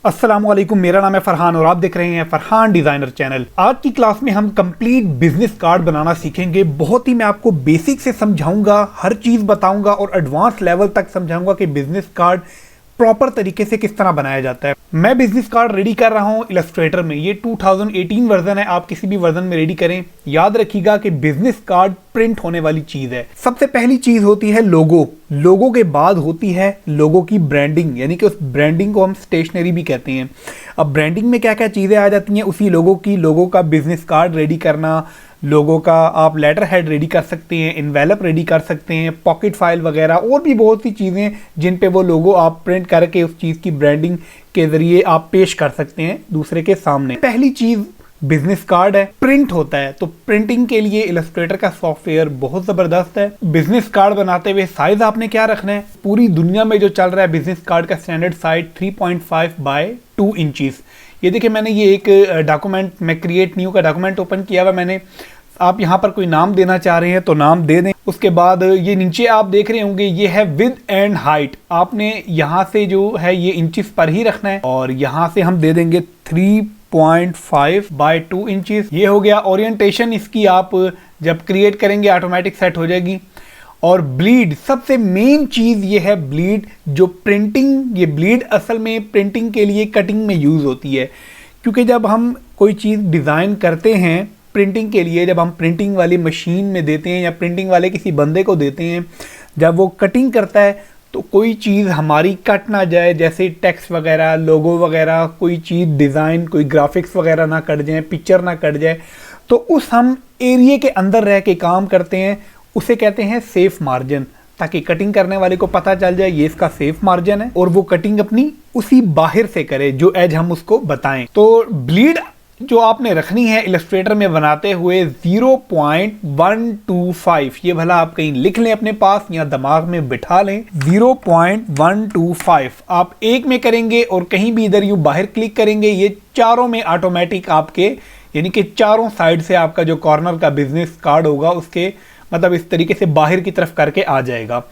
अस्सलामुअलैकुम, मेरा नाम है फरहान और आप देख रहे हैं फरहान डिजाइनर चैनल। आज की क्लास में हम कंप्लीट बिजनेस कार्ड बनाना सीखेंगे। बहुत ही मैं आपको बेसिक से समझाऊंगा, हर चीज बताऊंगा और एडवांस लेवल तक समझाऊंगा कि बिजनेस कार्ड प्रॉपर तरीके से किस तरह बनाया जाता है। मैं बिजनेस कार्ड रेडी कर रहा हूं इलस्ट्रेटर में। ये 2018 वर्जन है, आप किसी भी वर्जन में रेडी करें। याद रखिएगा कि बिजनेस कार्ड प्रिंट होने वाली चीज है। सबसे पहली चीज होती है लोगो। लोगो के बाद होती है लोगो की ब्रांडिंग, यानी कि उस ब्रांडिंग को हम स्टेशनरी भी कहते हैं। अब ब्रांडिंग में क्या क्या चीजें आ जाती हैं, उसी लोगो का बिजनेस कार्ड रेडी करना, लोगों का आप लेटर हेड रेडी कर सकते हैं, इन्वेलप रेडी कर सकते हैं, पॉकेट फाइल वगैरह और भी बहुत सी चीज़ें जिन पे वो लोगो आप प्रिंट करके उस चीज़ की ब्रांडिंग के ज़रिए आप पेश कर सकते हैं दूसरे के सामने। पहली चीज़ बिजनेस कार्ड है, प्रिंट होता है। तो प्रिंटिंग के लिए इलस्ट्रेटर का सॉफ्टवेयर बहुत ज़बरदस्त है। बिजनेस कार्ड बनाते हुए साइज़ आपने क्या रखना है, पूरी दुनिया में जो चल रहा है बिजनेस कार्ड का स्टैंडर्ड साइज 3.5 बाय 2 इंचज़। ये देखिए, मैंने ये एक डॉक्यूमेंट में क्रिएट न्यू का डॉक्यूमेंट ओपन किया हुआ मैंने। आप यहाँ पर कोई नाम देना चाह रहे हैं तो नाम दे दें। उसके बाद ये नीचे आप देख रहे होंगे, ये है विद एंड हाइट। आपने यहाँ से जो है ये इंचेस पर ही रखना है और यहाँ से हम दे देंगे 3.5 बाय 2 इंचेस। ये हो गया। ओरिएंटेशन इसकी आप जब क्रिएट करेंगे ऑटोमेटिक सेट हो जाएगी। और ब्लीड, सबसे मेन चीज ये है ब्लीड, जो प्रिंटिंग, ये ब्लीड असल में प्रिंटिंग के लिए कटिंग में यूज होती है। क्योंकि जब हम कोई चीज डिजाइन करते हैं प्रिंटिंग के लिए, जब हम प्रिंटिंग वाली मशीन में देते हैं या प्रिंटिंग वाले किसी बंदे को देते हैं, जब वो कटिंग करता है तो कोई चीज़ हमारी कट ना जाए, जैसे टेक्स्ट वगैरह, लोगो वगैरह, कोई चीज़ डिज़ाइन, कोई ग्राफिक्स वगैरह ना कट जाए, पिक्चर ना कट जाए, तो उस हम एरिया के अंदर रह के काम करते हैं, उसे कहते हैं सेफ मार्जिन। ताकि कटिंग करने वाले को पता चल जाए ये इसका सेफ मार्जिन है और वो कटिंग अपनी उसी बाहर से करे जो एज हम उसको बताएं। तो ब्लीड जो आपने रखनी है इलस्ट्रेटर में बनाते हुए 0.125, ये भला आप कहीं लिख लें अपने पास या दिमाग में बिठा लें। 0.125 आप एक में करेंगे और कहीं भी इधर यूं बाहर क्लिक करेंगे, ये चारों में ऑटोमेटिक आपके, यानी कि चारों साइड से आपका जो कॉर्नर का बिजनेस कार्ड होगा उसके मतलब इस तरीके से बाहर की तरफ करके आ जाएगा।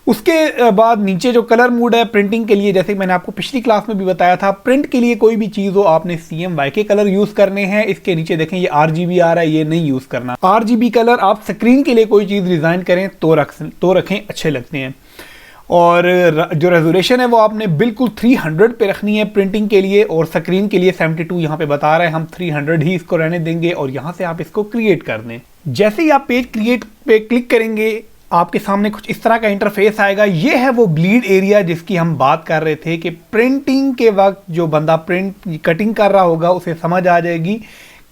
उसके बाद नीचे जो कलर मोड है प्रिंटिंग के लिए, जैसे मैंने आपको पिछली क्लास में भी बताया था, प्रिंट के लिए कोई भी चीज़ हो आपने CMYK कलर यूज़ करने हैं। इसके नीचे देखें ये RGB आ रहा है, ये नहीं यूज़ करना। RGB कलर आप स्क्रीन के लिए कोई चीज़ डिज़ाइन करें तो रखें, अच्छे लगते हैं। और जो रेजोल्यूशन है वो आपने बिल्कुल 300 पे रखनी है प्रिंटिंग के लिए, और स्क्रीन के लिए 72 यहाँ पे बता रहा है, हम 300 ही इसको रहने देंगे। और यहाँ से आप इसको क्रिएट कर दें। जैसे ही आप पेज क्रिएट पे क्लिक करेंगे आपके सामने कुछ इस तरह का इंटरफेस आएगा। ये है वो ब्लीड एरिया जिसकी हम बात कर रहे थे कि प्रिंटिंग के वक्त जो बंदा प्रिंट कटिंग कर रहा होगा उसे समझ आ जाएगी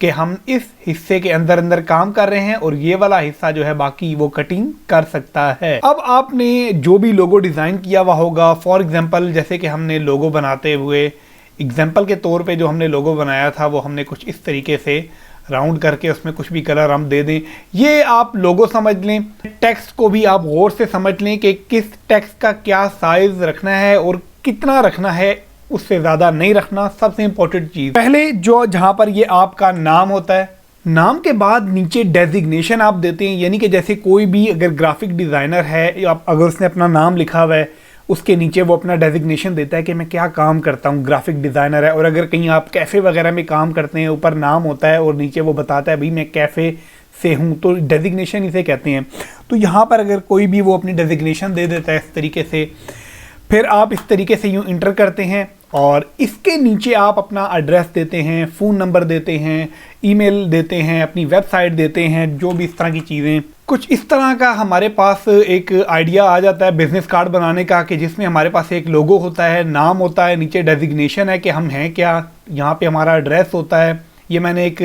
कि हम इस हिस्से के अंदर अंदर काम कर रहे हैं और ये वाला हिस्सा जो है बाकी वो कटिंग कर सकता है। अब आपने जो भी लोगो डिज़ाइन किया हुआ होगा, फॉर एग्जांपल जैसे कि हमने लोगो बनाते हुए एग्जांपल के तौर पे जो हमने लोगो बनाया था वो हमने कुछ इस तरीके से राउंड करके उसमें कुछ भी कलर हम दे दें। ये आप लोगो समझ लें। टेक्स्ट को भी आप गौर से समझ लें कि किस टेक्स्ट का क्या साइज रखना है और कितना रखना है, उससे ज़्यादा नहीं रखना। सबसे इंपॉर्टेंट चीज़ पहले जो जहाँ पर ये आपका नाम होता है, नाम के बाद नीचे डेजिग्नेशन आप देते हैं। यानी कि जैसे कोई भी अगर ग्राफिक डिज़ाइनर है, अगर उसने अपना नाम लिखा हुआ है उसके नीचे वो अपना डेजिग्नेशन देता है कि मैं क्या काम करता हूँ, ग्राफिक डिज़ाइनर है। और अगर कहीं आप कैफ़े वगैरह में काम करते हैं, ऊपर नाम होता है और नीचे वो बताता है भाई मैं कैफ़े से हूँ, तो डेजिग्नेशन इसे कहते हैं। तो यहाँ पर अगर कोई भी वो अपनी डेजिग्नेशन दे देता है इस तरीके से, फिर आप इस तरीके से यूँ इंटर करते हैं और इसके नीचे आप अपना एड्रेस देते हैं, फ़ोन नंबर देते हैं, ईमेल देते हैं, अपनी वेबसाइट देते हैं, जो भी इस तरह की चीज़ें। कुछ इस तरह का हमारे पास एक आइडिया आ जाता है बिजनेस कार्ड बनाने का कि जिसमें हमारे पास एक लोगो होता है, नाम होता है, नीचे डेजिग्नेशन है कि हम हैं क्या, यहाँ पे हमारा एड्रेस होता है। ये मैंने एक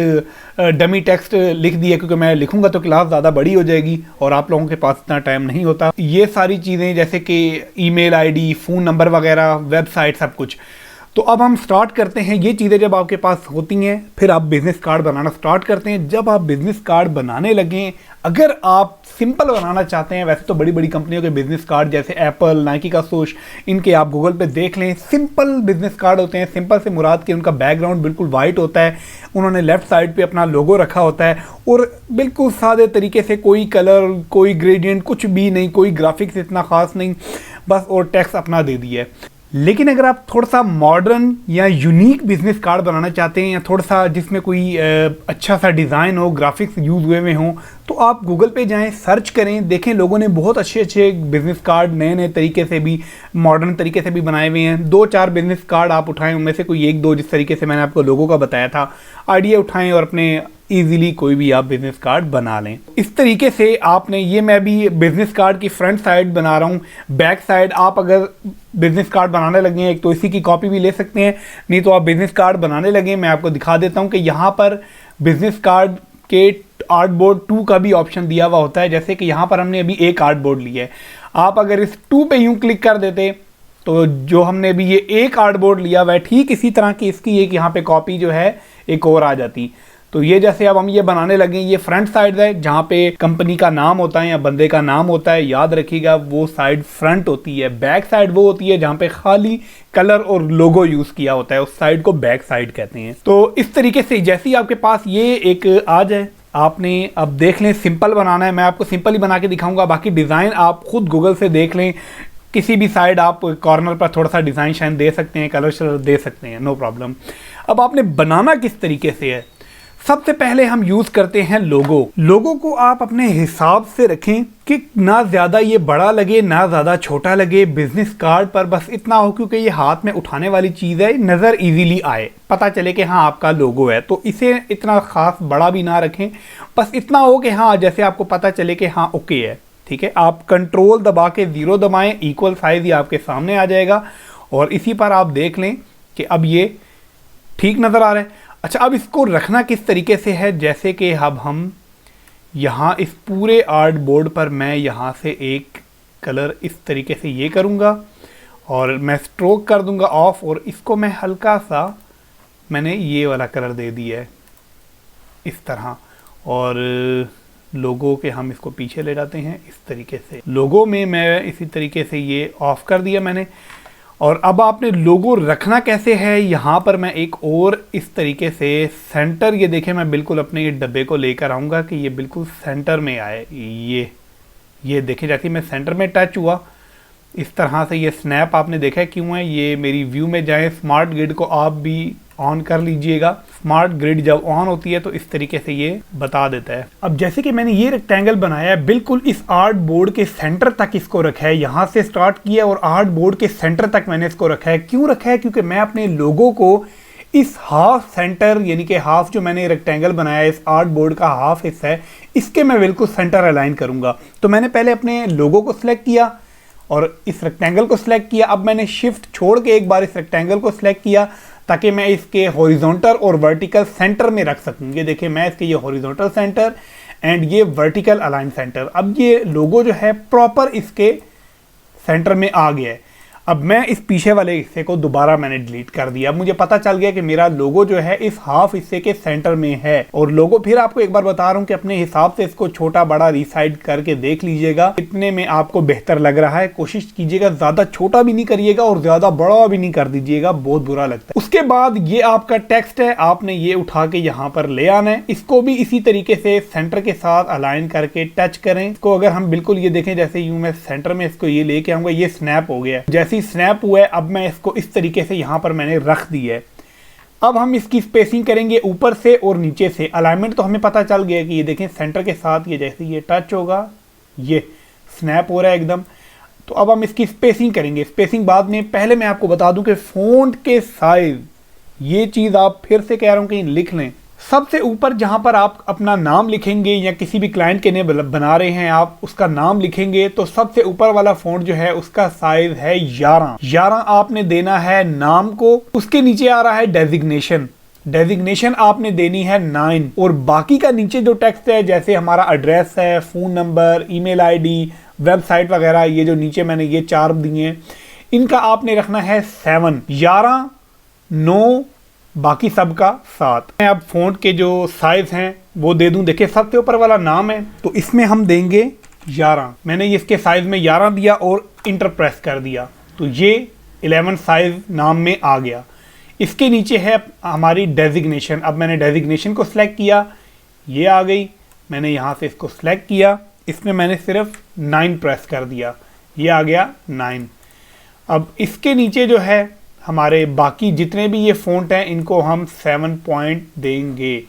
डमी टेक्स्ट लिख दिया क्योंकि मैं लिखूंगा तो क्लास ज़्यादा बड़ी हो जाएगी और आप लोगों के पास इतना टाइम नहीं होता। ये सारी चीज़ें जैसे कि ईमेल आईडी, फ़ोन नंबर वगैरह, वेबसाइट, सब कुछ। तो अब हम स्टार्ट करते हैं। ये चीज़ें जब आपके पास होती हैं फिर आप बिज़नेस कार्ड बनाना स्टार्ट करते हैं। जब आप बिज़नेस कार्ड बनाने लगें, अगर आप सिंपल बनाना चाहते हैं, वैसे तो बड़ी बड़ी कंपनियों के बिज़नेस कार्ड जैसे एप्पल, नाइकी का सोच, इनके आप गूगल पे देख लें, सिंपल बिज़नेस कार्ड होते हैं। सिंपल से मुराद कि उनका बैकग्राउंड बिल्कुल वाइट होता है, उन्होंने लेफ़्ट साइड पे अपना लोगो रखा होता है और बिल्कुल सादे तरीके से, कोई कलर, कोई ग्रेडियंट, कुछ भी नहीं, कोई ग्राफिक्स इतना ख़ास नहीं, बस और टेक्स्ट अपना दे दिया है। लेकिन अगर आप थोड़ा सा मॉडर्न या यूनिक बिजनेस कार्ड बनाना चाहते हैं या थोड़ा सा जिसमें कोई अच्छा सा डिज़ाइन हो, ग्राफिक्स यूज़ हुए हुए हों, तो आप गूगल पे जाएं, सर्च करें, देखें लोगों ने बहुत अच्छे अच्छे बिजनेस कार्ड नए नए तरीके से भी, मॉडर्न तरीके से भी बनाए हुए हैं। 2-4 बिजनेस कार्ड आप उठाएं, उनमें से कोई 1-2 जिस तरीके से मैंने आपको लोगों का बताया था, आइडिया उठाएं और अपने ईजिली कोई भी आप बिजनेस कार्ड बना लें। इस तरीके से आपने, ये मैं भी बिजनेस कार्ड की फ्रंट साइड बना रहा हूँ। बैक साइड आप अगर बिजनेस कार्ड बनाने लगे हैं, एक तो इसी की कॉपी भी ले सकते हैं, नहीं तो आप बिजनेस कार्ड बनाने लगे। मैं आपको दिखा देता हूँ कि यहाँ पर बिजनेस कार्ड के आर्टबोर्ड 2 का भी ऑप्शन दिया हुआ होता है। जैसे कि यहाँ पर हमने अभी एक आर्टबोर्ड लिया है, आप अगर इस 2 पे यूँ क्लिक कर देते तो जो हमने अभी ये एक आर्टबोर्ड लिया हुआ है, ठीक इसी तरह की इसकी एक यहाँ पे कॉपी जो है एक और आ जाती। तो ये जैसे अब हम ये बनाने लगे, ये फ्रंट साइड है जहाँ पे कंपनी का नाम होता है या बंदे का नाम होता है, याद रखिएगा वो साइड फ्रंट होती है। बैक साइड वो होती है जहाँ पे खाली कलर और लोगो यूज किया होता है, उस साइड को बैक साइड कहते हैं। तो इस तरीके से जैसे ही आपके पास ये एक आ जाए, आपने अब देख लें सिंपल बनाना है, मैं आपको सिंपल ही बना के दिखाऊंगा, बाकी डिज़ाइन आप खुद गूगल से देख लें। किसी भी साइड आप कॉर्नर पर थोड़ा सा डिज़ाइन शाइन दे सकते हैं, कलर शलर दे सकते हैं, नो प्रॉब्लम। अब आपने बनाना किस तरीके से है, सबसे पहले हम यूज करते हैं लोगो। लोगो को आप अपने हिसाब से रखें कि ना ज़्यादा ये बड़ा लगे ना ज़्यादा छोटा लगे। बिजनेस कार्ड पर बस इतना हो क्योंकि ये हाथ में उठाने वाली चीज़ है, नज़र इजीली आए, पता चले कि हाँ आपका लोगो है। तो इसे इतना खास बड़ा भी ना रखें, बस इतना हो कि हाँ जैसे आपको पता चले कि हाँ ओके है, ठीक है। आप कंट्रोल दबा के 0 दबाएं, इक्वल साइज ही आपके सामने आ जाएगा और इसी पर आप देख लें कि अब ये ठीक नज़र आ रहा है। अच्छा, अब इसको रखना किस तरीके से है, जैसे कि अब हम यहाँ इस पूरे आर्ट बोर्ड पर मैं यहाँ से एक कलर इस तरीके से ये करूँगा और मैं स्ट्रोक कर दूँगा ऑफ, और इसको मैं हल्का सा मैंने ये वाला कलर दे दिया है इस तरह, और लोगो के हम इसको पीछे ले जाते हैं इस तरीके से। लोगो में मैं इसी तरीके से ये ऑफ कर दिया मैंने। और अब आपने लोगो रखना कैसे है, यहाँ पर मैं एक और इस तरीके से सेंटर, ये देखें मैं बिल्कुल अपने ये डब्बे को लेकर आऊँगा कि ये बिल्कुल सेंटर में आए। ये देखें जैसे मैं सेंटर में टच हुआ इस तरह से ये स्नैप आपने देखा है क्यों है। ये मेरी व्यू में जाए, स्मार्ट ग्रिड को आप भी ऑन कर लीजिएगा। स्मार्ट ग्रिड जब ऑन होती है तो इस तरीके से ये बता देता है। अब जैसे कि मैंने ये रेक्टेंगल बनाया है, बिल्कुल इस आर्ट बोर्ड के सेंटर तक इसको रखा है, यहाँ से स्टार्ट किया और आर्ट बोर्ड के सेंटर तक मैंने इसको रखा है। क्यों रखा है, क्योंकि मैं अपने लोगों को इस हाफ सेंटर, यानी कि हाफ जो मैंने रेक्टेंगल बनाया है, इस आर्ट बोर्ड का हाफ हिस्सा है, इसके मैं बिल्कुल सेंटर अलाइन करूंगा। तो मैंने पहले अपने लोगों को सिलेक्ट किया और इस रेक्टेंगल को सिलेक्ट किया। अब मैंने शिफ्ट छोड़ के एक बार इस रेक्टेंगल को सिलेक्ट किया ताकि मैं इसके हॉरिजॉन्टल और वर्टिकल सेंटर में रख सकूं। ये देखिए मैं इसके ये हॉरिजॉन्टल सेंटर एंड ये वर्टिकल अलाइन सेंटर, अब ये लोगो जो है प्रॉपर इसके सेंटर में आ गया है। अब मैं इस पीछे वाले हिस्से को दोबारा मैंने डिलीट कर दिया। अब मुझे पता चल गया कि मेरा लोगो जो है इस हाफ हिस्से के सेंटर में है। और लोगो फिर आपको एक बार बता रहा हूं कि अपने हिसाब से इसको छोटा बड़ा रिसाइड करके देख लीजिएगा इतने में आपको बेहतर लग रहा है। कोशिश कीजिएगा ज्यादा छोटा भी नहीं करिएगा और ज्यादा बड़ा भी नहीं कर दीजिएगा, बहुत बुरा लगता है। उसके बाद ये आपका टेक्स्ट है, आपने ये उठा के यहाँ पर ले आना है। इसको भी इसी तरीके से सेंटर के साथ अलाइन करके टच करें। इसको अगर हम बिल्कुल ये देखें जैसे यूं मैं सेंटर में इसको ये लेके आऊंगा, ये स्नैप हो गया। जैसे स्नैप हुआ है अब मैं इसको इस तरीके से यहां पर मैंने रख दी है। अब हम इसकी स्पेसिंग करेंगे ऊपर से और नीचे से। अलाइनमेंट तो हमें पता चल गया कि ये देखें सेंटर के साथ ये जैसे ये टच होगा ये स्नैप हो रहा है एकदम। तो अब हम इसकी स्पेसिंग करेंगे। स्पेसिंग बाद में, पहले मैं आपको बता दूं कि फ़ॉन्ट के साइज, ये चीज़ आप फिर से कह रहा हूं कि लिख लें। सबसे ऊपर जहां पर आप अपना नाम लिखेंगे या किसी भी क्लाइंट के लिए बना रहे हैं आप उसका नाम लिखेंगे, तो सबसे ऊपर वाला फ़ॉन्ट जो है उसका साइज है 11 आपने देना है नाम को। उसके नीचे आ रहा है डेजिग्नेशन आपने देनी है 9 और बाकी का नीचे जो टेक्स्ट है जैसे हमारा एड्रेस है, phone number, email ID, website वगैरह, ये जो नीचे मैंने ये 4 दिए हैं इनका आपने रखना है 7, 11, 9, बाकी सबका 7। मैं अब फ़ॉन्ट के जो साइज़ हैं वो दे दूं। देखिए सबसे ऊपर वाला नाम है तो इसमें हम देंगे 11। मैंने इसके साइज़ में 11 दिया और इंटर प्रेस कर दिया तो ये 11 साइज़ नाम में आ गया। इसके नीचे है हमारी डेजिग्नेशन। अब मैंने डेजिग्नेशन को सिलेक्ट किया, ये आ गई। मैंने यहाँ से इसको सिलेक्ट किया, इसमें मैंने सिर्फ 9 प्रेस कर दिया, ये आ गया 9। अब इसके नीचे जो है हमारे बाकी जितने भी ये फ़ॉन्ट हैं इनको हम 7 पॉइंट देंगे,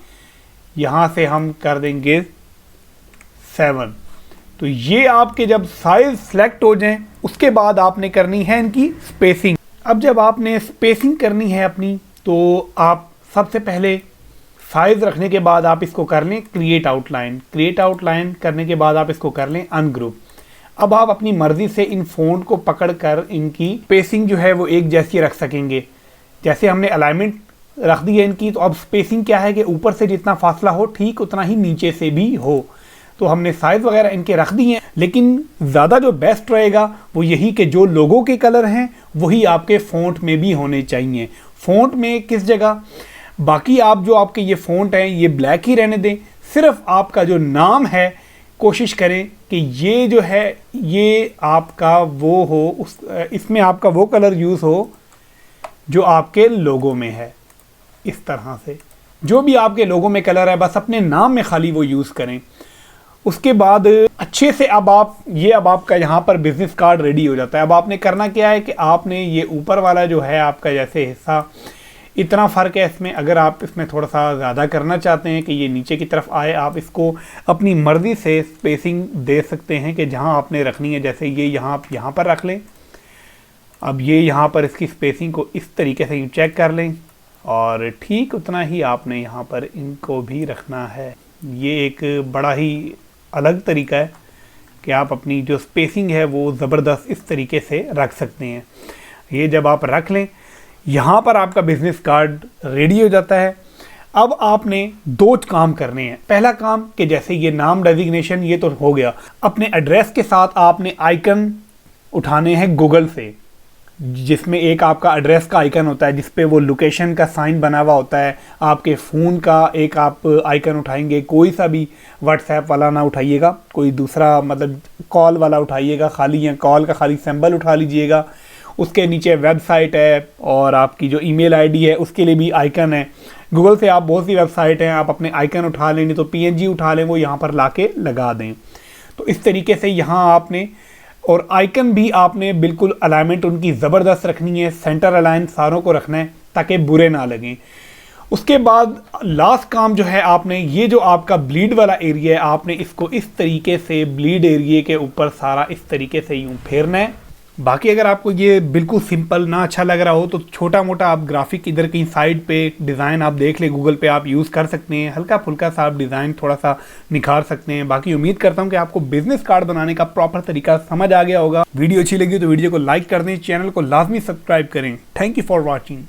यहाँ से हम कर देंगे 7। तो ये आपके जब साइज सेलेक्ट हो जाएं उसके बाद आपने करनी है इनकी स्पेसिंग। अब जब आपने स्पेसिंग करनी है अपनी, तो आप सबसे पहले साइज रखने के बाद आप इसको कर लें क्रिएट आउटलाइन। क्रिएट आउटलाइन करने के बाद आप इसको कर लें अनग्रुप। अब आप अपनी मर्जी से इन फ़ॉन्ट को पकड़कर इनकी स्पेसिंग जो है वो एक जैसी रख सकेंगे। जैसे हमने अलाइनमेंट रख दी है इनकी, तो अब स्पेसिंग क्या है कि ऊपर से जितना फासला हो ठीक उतना ही नीचे से भी हो। तो हमने साइज वगैरह इनके रख दी हैं, लेकिन ज़्यादा जो बेस्ट रहेगा वो यही कि जो लोगों के कलर हैं वही आपके फ़ॉन्ट में भी होने चाहिए। फ़ॉन्ट में किस जगह, बाकी आप जो आपके ये फ़ॉन्ट हैं ये ब्लैक ही रहने दें, सिर्फ आपका जो नाम है कोशिश करें कि ये जो है ये आपका वो हो, इसमें आपका वो कलर यूज़ हो जो आपके लोगो में है। इस तरह से जो भी आपके लोगो में कलर है बस अपने नाम में खाली वो यूज़ करें। उसके बाद अच्छे से अब आपका यहाँ पर बिजनेस कार्ड रेडी हो जाता है। अब आपने करना क्या है कि आपने ये ऊपर वाला जो है आपका जैसे हिस्सा, इतना फ़र्क है इसमें, अगर आप इसमें थोड़ा सा ज़्यादा करना चाहते हैं कि ये नीचे की तरफ आए, आप इसको अपनी मर्ज़ी से स्पेसिंग दे सकते हैं कि जहाँ आपने रखनी है। जैसे ये आप यहाँ पर रख लें। अब ये यहाँ पर इसकी स्पेसिंग को इस तरीके से चेक कर लें और ठीक उतना ही आपने यहाँ पर इनको भी रखना है। ये एक बड़ा ही अलग तरीका है कि आप अपनी जो स्पेसिंग है वो ज़बरदस्त इस तरीके से रख सकते हैं। ये जब आप रख लें, यहाँ पर आपका बिजनेस कार्ड रेडी हो जाता है। अब आपने 2 काम करने हैं। पहला काम कि जैसे ये नाम डेजिग्नेशन ये तो हो गया, अपने एड्रेस के साथ आपने आइकन उठाने हैं गूगल से, जिसमें एक आपका एड्रेस का आइकन होता है जिस पे वो लोकेशन का साइन बना हुआ होता है। आपके फ़ोन का एक आप आइकन उठाएंगे, कोई सा भी व्हाट्सएप वाला ना उठाइएगा, कोई दूसरा मतलब कॉल वाला उठाइएगा खाली, या कॉल का खाली सिंबल उठा लीजिएगा। उसके नीचे वेबसाइट है और आपकी जो ईमेल आईडी है उसके लिए भी आइकन है। गूगल से आप बहुत सी वेबसाइट हैं, आप अपने आइकन उठा लें, नहीं तो PNG उठा लें, वो यहाँ पर ला के लगा दें। तो इस तरीके से यहाँ आपने, और आइकन भी आपने बिल्कुल अलाइनमेंट उनकी ज़बरदस्त रखनी है, सेंटर अलाइन सारों को रखना है ताकि बुरे ना लगें। उसके बाद लास्ट काम जो है, आपने ये जो आपका ब्लीड वाला एरिया है आपने इसको इस तरीके से ब्लीड एरिया के ऊपर सारा इस तरीके से यूँ फेरना है। बाकी अगर आपको ये बिल्कुल सिंपल ना अच्छा लग रहा हो तो छोटा मोटा आप ग्राफिक इधर कहीं साइड पे डिज़ाइन आप देख लें, गूगल पे आप यूज़ कर सकते हैं, हल्का फुल्का सा आप डिज़ाइन थोड़ा सा निखार सकते हैं। बाकी उम्मीद करता हूँ कि आपको बिजनेस कार्ड बनाने का प्रॉपर तरीका समझ आ गया होगा। वीडियो अच्छी लगी तो वीडियो को लाइक कर दें, चैनल को लाजमी सब्सक्राइब करें। Thank you for watching.